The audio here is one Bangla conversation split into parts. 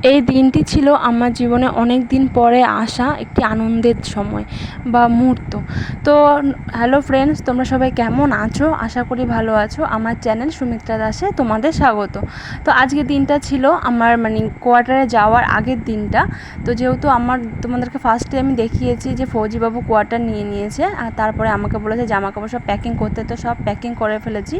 এই দিনটি ছিল আমার জীবনে অনেক দিন পরে আসা একটি আনন্দের সময় বা মুহূর্ত। তো হ্যালো ফ্রেন্ডস, তোমরা সবাই কেমন আছো? আশা করি ভালো আছো। আমার চ্যানেল সুমিত্রা দাসে তোমাদের স্বাগত। তো আজকে দিনটা ছিল আমার কোয়ার্টারে যাওয়ার আগের দিনটা। তো যেহেতু তোমাদেরকে ফার্স্টে আমি দেখিয়েছি যে ফৌজিবাবু কোয়ার্টার নিয়ে নিয়েছে, আর তারপরে আমাকে বলেছে জামাকাপড় সব প্যাকিং করতে, তো সব প্যাকিং করে ফেলেছি।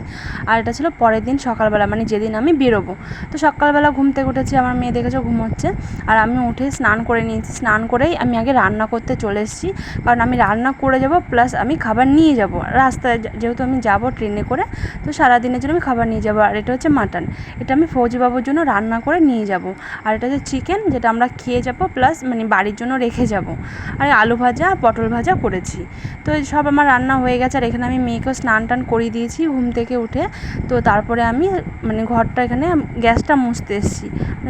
আর এটা ছিল পরের দিন সকালবেলা, যেদিন আমি বেরোবো। তো সকালবেলা ঘুম থেকে উঠেছি, আমার মেয়ে দেখেছো ঘুমোচ্ছে, আর আমি উঠে স্নান করে নিয়েছি। স্নান করেই আমি আগে রান্না করতে চলে এসেছি, কারণ আমি রান্না করে যাব প্লাস আমি খাবার নিয়ে যাব রাস্তায়, যেহেতু আমি যাব ট্রেনে করে, তো সারাদিনের জন্য আমি খাবার নিয়ে যাব। আর এটা হচ্ছে মাটন, এটা আমি ফৌজিবাবুর জন্য রান্না করে নিয়ে যাব। আর এটা হচ্ছে চিকেন, যেটা আমরা খেয়ে যাব প্লাস বাড়ির জন্য রেখে যাব। আর আলু ভাজা পটল ভাজা করেছি। তো সব আমার রান্না হয়ে গেছে। আর এখানে আমি মেয়েকেও স্নান টান করিয়ে দিয়েছি ঘুম থেকে উঠে। তো তারপরে আমি ঘরটা এখানে গ্যাসটা মুছতে এসেছি,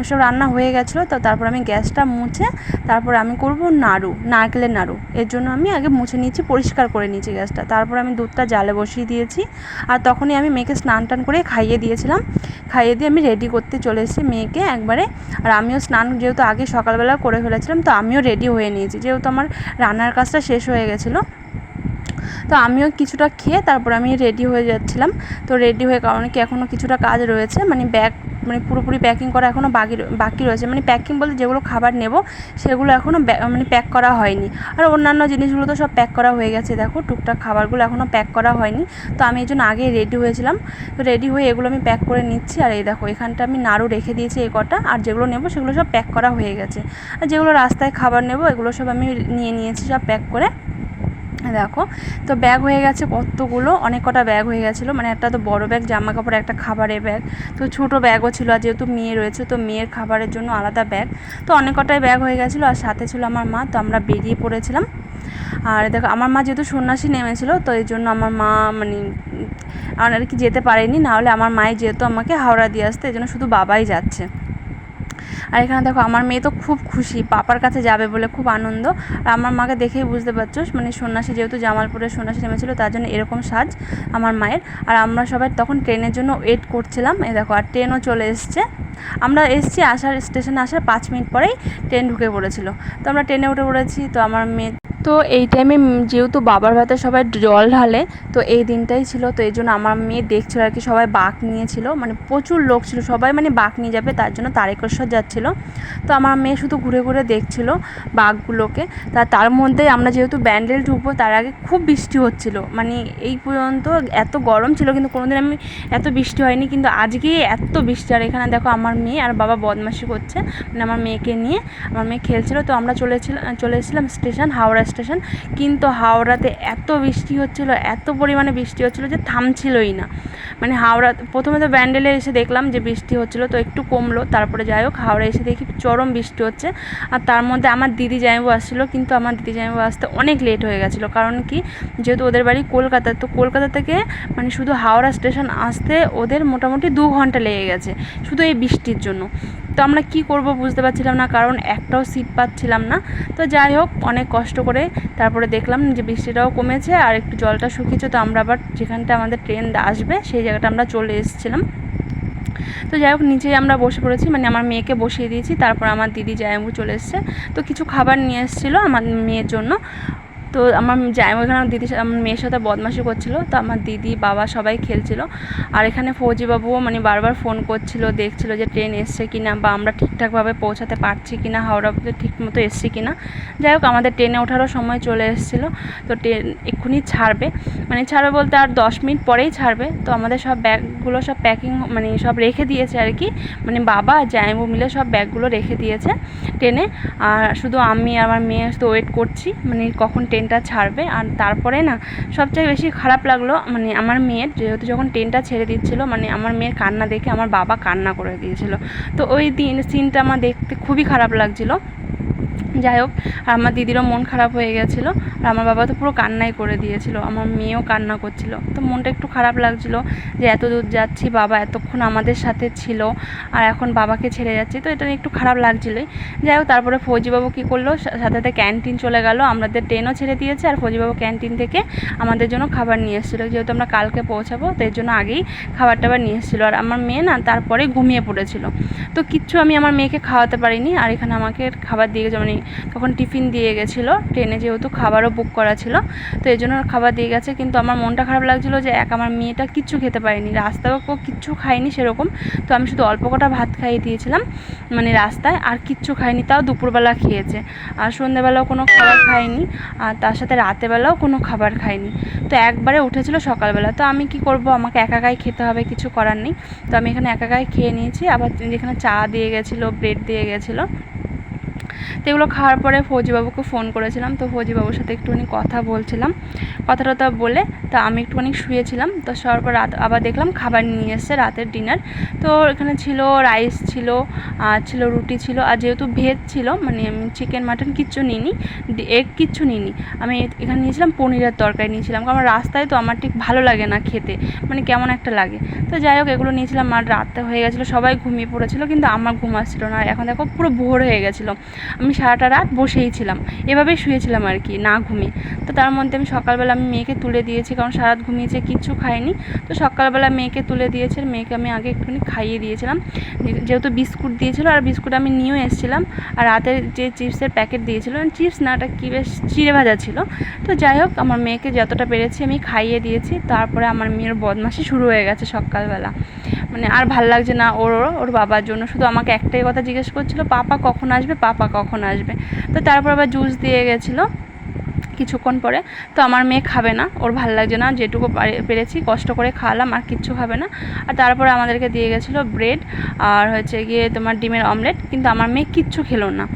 সব রান্না হয়ে গেছিলো। তো তারপর আমি গ্যাসটা মুছে তারপর আমি করব নারকেলের নাড়ু। এর জন্য আমি আগে মুছে নিয়েছি, পরিষ্কার করে নিয়েছি গ্যাসটা। তারপর আমি দুধটা জালে বসিয়ে দিয়েছি, আর তখনই আমি মেয়েকে স্নান টান করে খাইয়ে দিয়েছিলাম। খাইয়ে দিয়ে আমি রেডি করতে চলে এসেছি মেয়েকে একবারে। আর আমিও স্নান যেহেতু আগে সকালবেলা করে ফেলেছিলাম, তো আমিও রেডি হয়ে নিয়েছি, যেহেতু আমার রান্নার কাজটা শেষ হয়ে গেছিলো। তো আমিও কিছুটা খেয়ে তারপর আমি রেডি হয়ে যাচ্ছিলাম। তো রেডি হয়ে, কারণ কি এখনও কিছুটা কাজ রয়েছে, ব্যাগ পুরোপুরি প্যাকিং করা এখনও বাকি রয়েছে। প্যাকিং বলতে যেগুলো খাবার নেব সেগুলো এখনও প্যাক করা হয়নি। আর অন্যান্য জিনিসগুলো তো সব প্যাক করা হয়ে গেছে, দেখো টুকটাক খাবারগুলো এখনও প্যাক করা হয়নি। তো আমি এই জন্য আগেই রেডি হয়েছিলাম। তো রেডি হয়ে এগুলো আমি প্যাক করে নিচ্ছি। আর এই দেখো এখানটা আমি নাড়ু রেখে দিয়েছি এই কটা, আর যেগুলো নেব সেগুলো সব প্যাক করা হয়ে গেছে। আর যেগুলো রাস্তায় খাবার নেব এগুলো সব আমি নিয়ে নিয়েছি সব প্যাক করে। দেখো, তো ব্যাগ হয়ে গেছে কতগুলো, অনেক কটা ব্যাগ হয়ে গেছিলো। একটা তো বড় ব্যাগ জামা কাপড়, একটা খাবারের ব্যাগ, তো ছোটো ব্যাগও ছিল। আর যেহেতু মেয়ে রয়েছে, তো মেয়ের খাবারের জন্য আলাদা ব্যাগ। তো অনেক কটাই ব্যাগ হয়ে গেছিলো। আর সাথে ছিল আমার মা, তো আমরা বেরিয়ে পড়েছিলাম। আর দেখো আমার মা যেহেতু সন্ন্যাসী নেমেছিলো, তো এই জন্য আমার মা আর কি যেতে পারেনি, নাহলে আমার মাই যেহেতু আমাকে হাওড়া দিয়ে আসতে, এই জন্য শুধু বাবাই যাচ্ছে। আর এখানে দেখো আমার মেয়ে তো খুব খুশি, পাপার কাছে যাবে বলে খুব আনন্দ। আর আমার মাকে দেখেই বুঝতে পারছো, সন্ন্যাসী যেহেতু জামালপুরের সন্ন্যাসী নেমেছিল, তার জন্য এরকম সাজ আমার মায়ের। আর আমরা সবাই তখন ট্রেনের জন্য ওয়েট করছিলাম। এই দেখো, আর ট্রেনও চলে এসছে। আমরা এসছি স্টেশনে আসার 5 মিনিট পরেই ট্রেন ঢুকে পড়েছিল। তো আমরা ট্রেনে উঠে পড়েছি। তো আমার মেয়ে, তো এই টাইমে যেহেতু বাবার ভাতে সবাই জল ঢালে, তো এই দিনটাই ছিল, তো এই জন্য আমার মেয়ে দেখছিল আর কি, সবাই বাঁক নিয়েছিল, প্রচুর লোক ছিল, সবাই বাঁক নিয়ে যাবে, তার জন্য তারকেশ্বর যাচ্ছিল। তো আমার মেয়ে শুধু ঘুরে ঘুরে দেখছিল বাঘগুলোকে। তার মধ্যে আমরা যেহেতু ব্যান্ডেল ঢুকবো তার আগে খুব বৃষ্টি হচ্ছিল, এই পর্যন্ত এত গরম ছিল, কিন্তু কোনোদিন আমি এত বৃষ্টি হয়নি, কিন্তু আজকে এত বৃষ্টি। আর এখানে দেখো আমার মেয়ে আর বাবা বদমাশি করছে, আমার মেয়েকে নিয়ে। আমার মেয়ে খেলছিল। তো আমরা চলে এসেছিলাম স্টেশন, হাওড়া স্টেশন। কিন্তু হাওড়াতে এত বৃষ্টি হচ্ছিলো, এত পরিমাণে বৃষ্টি হচ্ছিলো যে থামছিলই না। হাওড়া প্রথমে তো ব্যান্ডেলে এসে দেখলাম যে বৃষ্টি হচ্ছিলো, তো একটু কমলো। তারপরে যাই হোক, হাওড়া এসে দেখি চরম বৃষ্টি হচ্ছে। আর তার মধ্যে আমার দিদি জামাইবাবু আসছিলো, কিন্তু আমার দিদি জামাইবাবু আসতে অনেক লেট হয়ে গেছিলো। কারণ কি, যেহেতু ওদের বাড়ি কলকাতা, তো কলকাতা থেকে শুধু হাওড়া স্টেশন আসতে ওদের মোটামুটি 2 ঘন্টা লেগে গেছে, শুধু এই বৃষ্টির জন্য। তো আমরা কি করব বুঝতে পারছিলাম না, কারণ একটাও সিট পাচ্ছিলাম না। তো যাই হোক, অনেক কষ্ট করে তারপরে দেখলাম যে বৃষ্টিটাও কমেছে আর একটু জলটা শুকিয়েছে। তো আমরা আবার যেখানটা আমাদের ট্রেন আসবে সেই জায়গাটা আমরা চলে এসেছিলাম। তো যাই হোক, নিচেই আমরা বসে পড়েছি, আমার মেয়েকে বসিয়ে দিয়েছি। তারপর আমার দিদি জামাইবাবু চলে এসছে, তো কিছু খাবার নিয়ে এসেছিলো আমার মেয়ের জন্য। তো আমার জামাইবাবু এখানে আমার মেয়ের সাথে বদমাশি করছিলো, তো আমার দিদি বাবা সবাই খেলছিল। আর এখানে ফৌজিবাবুও বারবার ফোন করছিল, দেখছিল যে ট্রেন এসছে কিনা, বা আমরা ঠিকঠাকভাবে পৌঁছাতে পারছি কিনা, হাওড়াতে ঠিক মতো এসছি কিনা। যাই হোক, আমাদের ট্রেনে ওঠারও সময় চলে এসেছিলো। তো ট্রেন এক্ষুনি ছাড়বে, ছাড়বে বলতে আর 10 মিনিট পরেই ছাড়বে। তো আমাদের সব ব্যাগগুলো সব প্যাকিং সব রেখে দিয়েছে আর কি, বাবা জামাইবাবু মিলে সব ব্যাগগুলো রেখে দিয়েছে ট্রেনে। আর শুধু আমি আর আমার মেয়ে তো ওয়েট করছি কখন ট্রেনটা ছাড়বে। আর তারপরে না, সবচেয়ে বেশি খারাপ লাগলো আমার মেয়ের, যেহেতু যখন ট্রেনটা ছেড়ে দিচ্ছিলো, আমার মেয়ের কান্না দেখে আমার বাবা কান্না করে দিয়েছিল। তো ওই সিনটা আমার দেখতে খুবই খারাপ লাগছিলো। যাই হোক, আর আমার দিদিরও মন খারাপ হয়ে গেছিলো, আর আমার বাবা তো পুরো কান্নাই করে দিয়েছিল, আমার মেয়েও কান্না করছিল। তো মনটা একটু খারাপ লাগছিলো যে এত দূর যাচ্ছি, বাবা এতক্ষণ আমাদের সাথে ছিল আর এখন বাবাকে ছেড়ে যাচ্ছি, তো এটা নিয়ে একটু খারাপ লাগছিলোই। যাই হোক, তারপরে ফৌজিবাবু কী করলো, সাথে সাথে ক্যান্টিন চলে গেল, আমাদের ট্রেনও ছেড়ে দিয়েছে, আর ফৌজিবাবু ক্যান্টিন থেকে আমাদের জন্য খাবার নিয়ে এসেছিলো, যেহেতু আমরা কালকে পৌঁছাবো তো এর জন্য আগেই খাবার টাবার নিয়ে এসেছিলো। আর আমার মেয়ে না তারপরে ঘুমিয়ে পড়েছিল, তো কিচ্ছু আমি আমার মেয়েকে খাওয়াতে পারিনি। আর এখানে আমাকে খাবার দিয়ে গেছে, মানে তখন টিফিন দিয়ে গেছিলো ট্রেনে, যেহেতু খাবারও বুক করা ছিল, তো এই জন্য খাবার দিয়ে গেছে। কিন্তু আমার মনটা খারাপ লাগছিলো যে আমার মেয়েটা কিচ্ছু খেতে পারেনি, রাস্তাও কিচ্ছু খায়নি সেরকম। তো আমি শুধু অল্প কটা ভাত খাইয়ে দিয়েছিলাম মানে রাস্তায়, আর কিচ্ছু খায়নি, তাও দুপুরবেলা খেয়েছে। আর সন্ধ্যেবেলাও কোনো খাবার খায়নি, আর তার সাথে রাতেবেলাও কোনো খাবার খায়নি। তো একবারে উঠেছিল সকালবেলা। তো আমি কি করব, আমাকে একাকাই খেতে হবে, কিছু করার নেই। তো আমি এখানে একাকাই খেয়ে নিয়েছি। আবার যেখানে চা দিয়ে গেছিলো, ব্রেড দিয়ে গেছিলো, তো এগুলো খাওয়ার পরে ফৌজিবাবুকে ফোন করেছিলাম। তো ফৌজিবাবুর সাথে একটুখানি কথা বলছিলাম, কথা টথা বলে তো আমি একটুখানি শুয়েছিলাম। তো শোয়ার পর রাত আবার দেখলাম খাবার নিয়ে এসছে, রাতের ডিনার। তো এখানে ছিল রাইস ছিল, আর ছিল রুটি ছিল, আর যেহেতু ভেজ ছিল মানে আমি চিকেন মাটন কিচ্ছু নিইনি, এগ কিচ্ছু নিইনি। আমি এখানে নিয়েছিলাম পনিরের তরকারি নিয়েছিলাম, কারণ রাস্তায় তো আমার ঠিক ভালো লাগে না খেতে, মানে কেমন একটা লাগে। তো যাই হোক, এগুলো নিয়েছিলাম। আর রাতটা হয়ে গেছিলো, সবাই ঘুমিয়ে পড়েছিল, কিন্তু আমার ঘুম আসছিল না। আর এখন দেখো পুরো ভোর হয়ে গেছিলো, আমি সারাটা রাত বসেই ছিলাম, এভাবেই শুয়েছিলাম আর কি, না ঘুমিয়ে। তো তার মধ্যে আমি সকালবেলা আমি মেয়েকে তুলে দিয়েছি, কারণ সারা রাত ঘুমিয়েছে, কিচ্ছু খাইনি। তো সকালবেলা মেয়েকে তুলে দিয়েছে, মেয়েকে আমি আগে একটুখানি খাইয়ে দিয়েছিলাম, যেহেতু বিস্কুট দিয়েছিলো, আর বিস্কুট আমি নিয়েও এসেছিলাম। আর রাতে যে চিপসের প্যাকেট দিয়েছিলো, চিপস না, ওটা কী বেশ চিড়ে ভাজা ছিল। তো যাই হোক, আমার মেয়েকে যতটা পেরেছি আমি খাইয়ে দিয়েছি। তারপরে আমার মেয়ের বদমাশি শুরু হয়ে গেছে সকালবেলা, মানে আর ভাল লাগছে না ওর বাবার জন্য, শুধু আমাকে একটাই কথা জিজ্ঞেস করছিল, পাপা কখন আসবে, পাপা কখন আসবে। তো তারপর আবার জুস দিয়ে গেছিলো কিছুক্ষণ পরে। তো আমার মেয়ে খাবে না, ওর ভাল লাগছে না, যেটুকু পেরেছি কষ্ট করে খাওয়ালাম, আর কিচ্ছু খাবে না। আর তারপরে আমাদেরকে দিয়ে গেছিলো ব্রেড আর হচ্ছে গিয়ে তোমার ডিমের অমলেট, কিন্তু আমার মেয়ে কিচ্ছু খেলো না।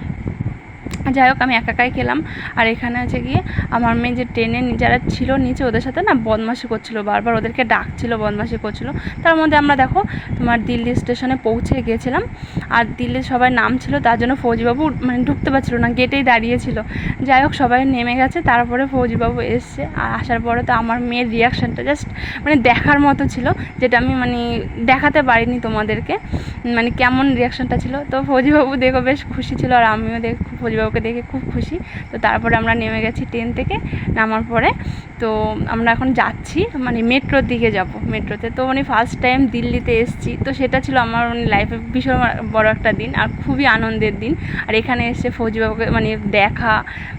যাই হোক, আমি একাকাই খেলাম। আর এখানে হচ্ছে গিয়ে আমার মেয়ে যে ট্রেনে যারা ছিল নিচে, ওদের সাথে না বদমাশি করছিল, বারবার ওদেরকে ডাকছিল, বদমাশি করছিল। তার মধ্যে আমরা দেখো তোমার দিল্লি স্টেশনে পৌঁছে গিয়েছিলাম, আর দিল্লির সবাই নামছিল, তার জন্য ফৌজিবাবু মানে ঢুকতে পারছিল না, গেটেই দাঁড়িয়েছিল। যাই হোক, সবাই নেমে গেছে, তারপরে ফৌজিবাবু এসছে। আর আসার পরে তো আমার মেয়ের রিয়াকশানটা জাস্ট মানে দেখার মতো ছিল, যেটা আমি মানে দেখাতে পারিনি তোমাদেরকে, মানে কেমন রিয়াকশানটা ছিল। তো ফৌজিবাবু দেখো বেশ খুশি ছিল, আর আমিও ফৌজিবাবুকে দেখে খুব খুশি। তো তারপরে আমরা নেমে গেছি ট্রেন থেকে, নামার পরে তো আমরা এখন যাচ্ছি মানে মেট্রোর দিকে যাব, মেট্রোতে। তো মানে ফার্স্ট টাইম দিল্লিতে এসেছি, তো সেটা ছিল আমার মানে লাইফে ভীষণ বড় একটা দিন, আর খুবই আনন্দের দিন। আর এখানে এসে ফৌজিবাবুকে মানে দেখা,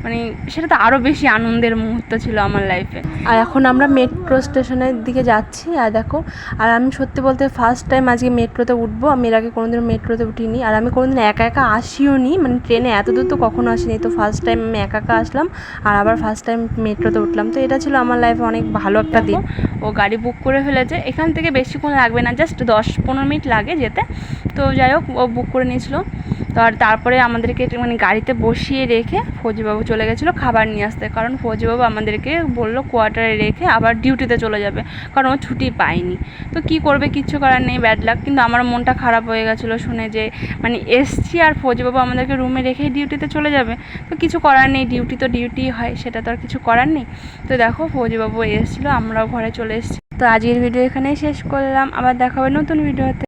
মানে সেটা তো আরও বেশি আনন্দের মুহূর্ত ছিল আমার লাইফে। আর এখন আমরা মেট্রো স্টেশনের দিকে যাচ্ছি, আর দেখো, আর আমি সত্যি বলতে ফার্স্ট টাইম আজকে মেট্রোতে উঠবো। আমি এর আগে কোনোদিনও মেট্রোতে উঠিনি, আর আমি কোনোদিন একা একা আসিও নি, মানে ট্রেনে এত দূর তো কখনো আসিনি। তো ফার্স্ট টাইম আমি একা একা আসলাম, আর আবার ফার্স্ট টাইম মেট্রোতে উঠলাম। তো এটা ছিল আমার লাইফে অনেক ভালো একটা দিন। ও গাড়ি বুক করে ফেলেছে, এখান থেকে বেশিক্ষণ লাগবে না, জাস্ট 10-15 মিনিট লাগে যেতে। তো যাই হোক, ও বুক করে নিয়েছিল। তো আর তারপরে আমাদেরকে মানে গাড়িতে বসিয়ে রেখে ফৌজিবাবু চলে গেছিলো খাবার নিয়ে আসতে, কারণ ফৌজিবাবু আমাদেরকে বললো কোয়ার্টারে রেখে আবার ডিউটিতে চলে যাবে, কারণ ও ছুটি পায়নি। তো কী করবে, কিচ্ছু করার নেই, ব্যাড লাক। কিন্তু আমার মনটা খারাপ হয়ে গেছিলো শুনে, যে মানে এসছি আর ফৌজিবাবু আমাদেরকে রুমে রেখেই ডিউটিতে চলে যাবে। তো কিছু করার নেই, ডিউটি তো ডিউটি হয়, সেটা তো আর কিছু করার নেই। তো দেখো, ফৌজিবাবু এসেছিলো, আমরাও ঘরে চলে এসেছি। তো আজকের ভিডিও এখানেই শেষ করলাম, আবার দেখা হবে নতুন ভিডিওতে।